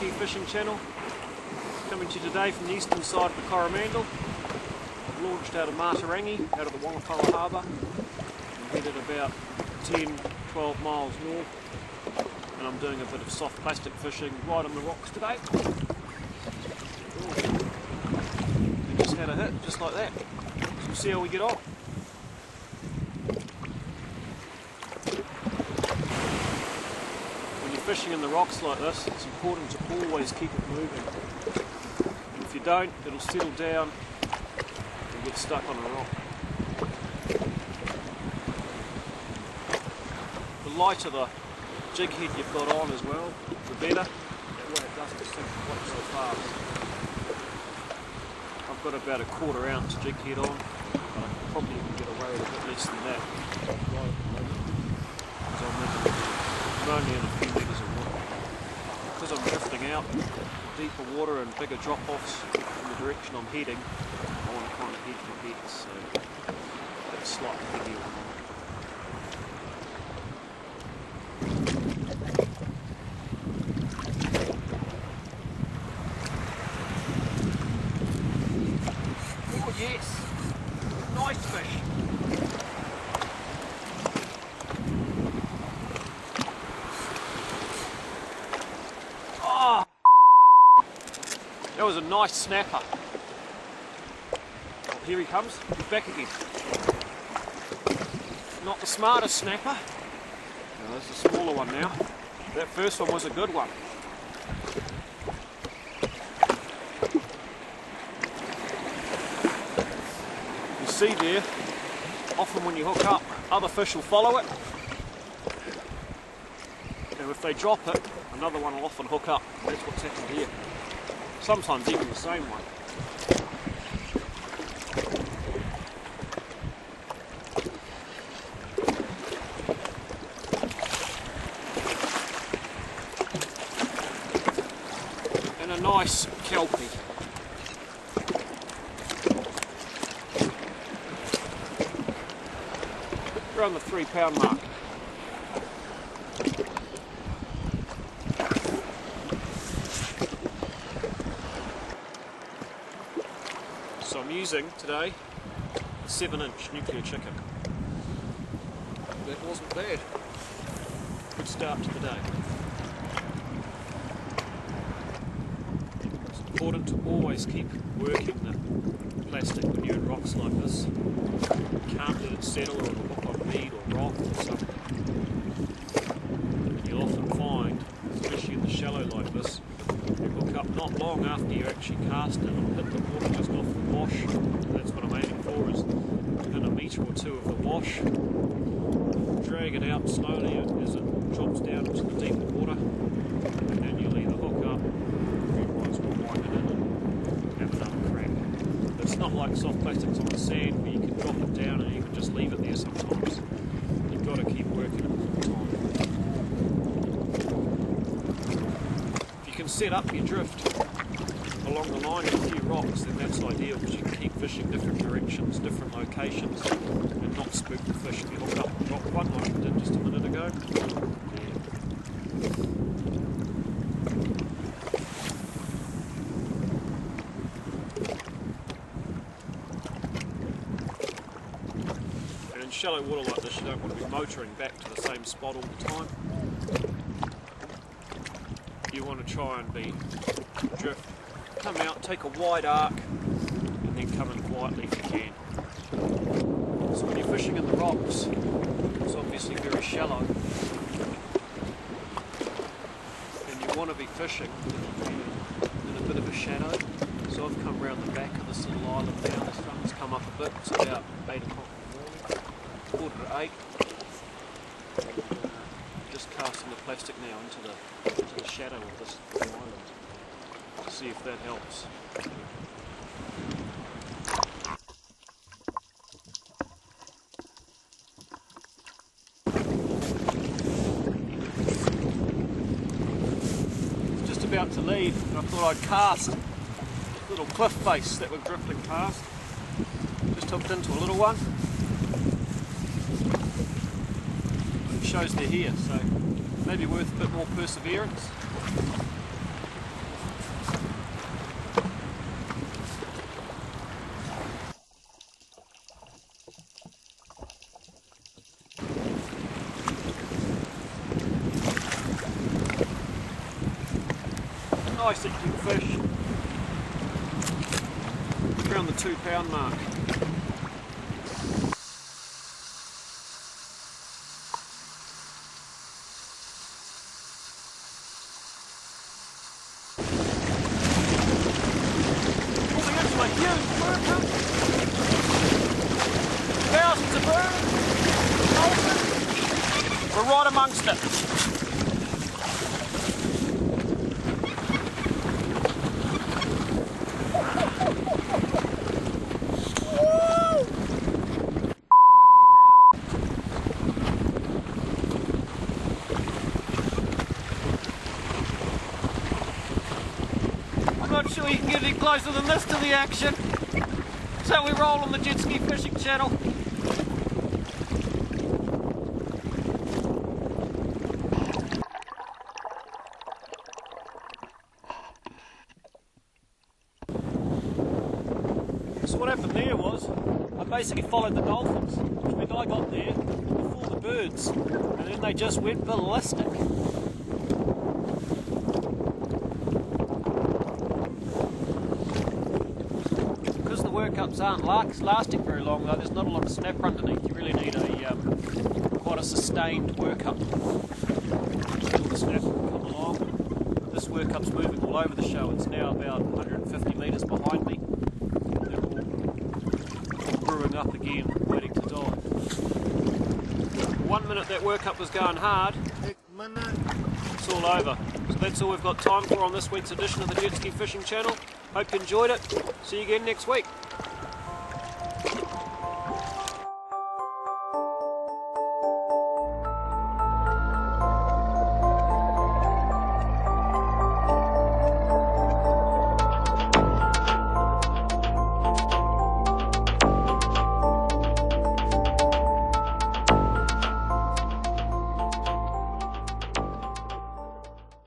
Jetski fishing channel. Coming to you today from the eastern side of the Coromandel. I've launched out of Matarangi, out of the Wangapara Harbour. I'm headed about 10-12 miles north, and I'm doing a bit of soft plastic fishing right on the rocks today. We just had a hit, just like that. So we'll see how we get on. Fishing in the rocks like this, it's important to always keep it moving. And if you don't, it'll settle down and get stuck on a rock. The lighter the jig head you've got on as well, the better. That way it doesn't sink quite so fast. I've got about a 1/4 ounce jig head on, but I probably can get away with a bit less than that right at the moment. I'm only in a few metres of water. Because I'm drifting out, deeper water and bigger drop-offs in the direction I'm heading, I want to kind of hedge my bets, so that's slightly heavier one. Oh yes! Nice fish! That was a nice snapper. Oh, here he comes. He's back again. Not the smartest snapper. No, this is a smaller one now. That first one was a good one. You see there, often when you hook up, other fish will follow it. And if they drop it, another one will often hook up. That's what's happened here. Sometimes even the same one. And a nice kelpie. Around the 3 pound mark. So I'm using today a 7-inch nuclear chicken. That wasn't bad. Good start to the day. It's important to always keep working the plastic when you're in rocks like this. You can't let it settle or it'll hook on reed or rock or something. And you'll often find, especially in the shallow like this, you hook up not long after you actually cast it and hit the water just off the wash. That's what I'm aiming for, is within a metre or two of the wash. Drag it out slowly as it drops down into the deeper water, and you'll either hook up, or you might as well wind it in and have another crack. It's not like soft plastics on the sand where you can drop it down and you can just leave it there sometimes. You've got to keep working it all the time. If you can set up your drift along the line of a few rocks, then that's ideal, because you can keep fishing different directions, different locations, and not spook the fish. If you hook up and drop one like we did just a minute ago, and in shallow water like this, you don't want to be motoring back to the same spot all the time. You want to try and drift, come out, take a wide arc, and then come in quietly if you can. So when you're fishing in the rocks, it's obviously very shallow, and you want to be fishing in a bit of a shadow. So I've come round the back of this little island now. The sun's come up a bit. It's about 8 o'clock in the morning, 7:45. Just casting the plastic now into the shadow of this island to see if that helps. It's just about to leave, and I thought I'd cast a little cliff face that we're drifting past. Just hooked into a little one. It shows they're here, so maybe worth a bit more perseverance. nice eating fish. Around the 2 pound mark. Moving into a huge worker. Thousands of birds. We're right amongst it. I'm not sure you can get any closer than this to the action. So we roll on the Jetski fishing channel. So what happened there was, I basically followed the dolphins, which meant I got there before the birds, and then they just went ballistic. Because the workups aren't lasting very long though, there's not a lot of snapper underneath. You really need a quite a sustained workup until the snapper will come along. This workup's moving all over the show. It's now about 150 metres behind me. Brewing up again, waiting to die. 1 minute that workup was going hard, it's all over. So that's all we've got time for on this week's edition of the Jetski Fishing Channel. Hope you enjoyed it. See you again next week.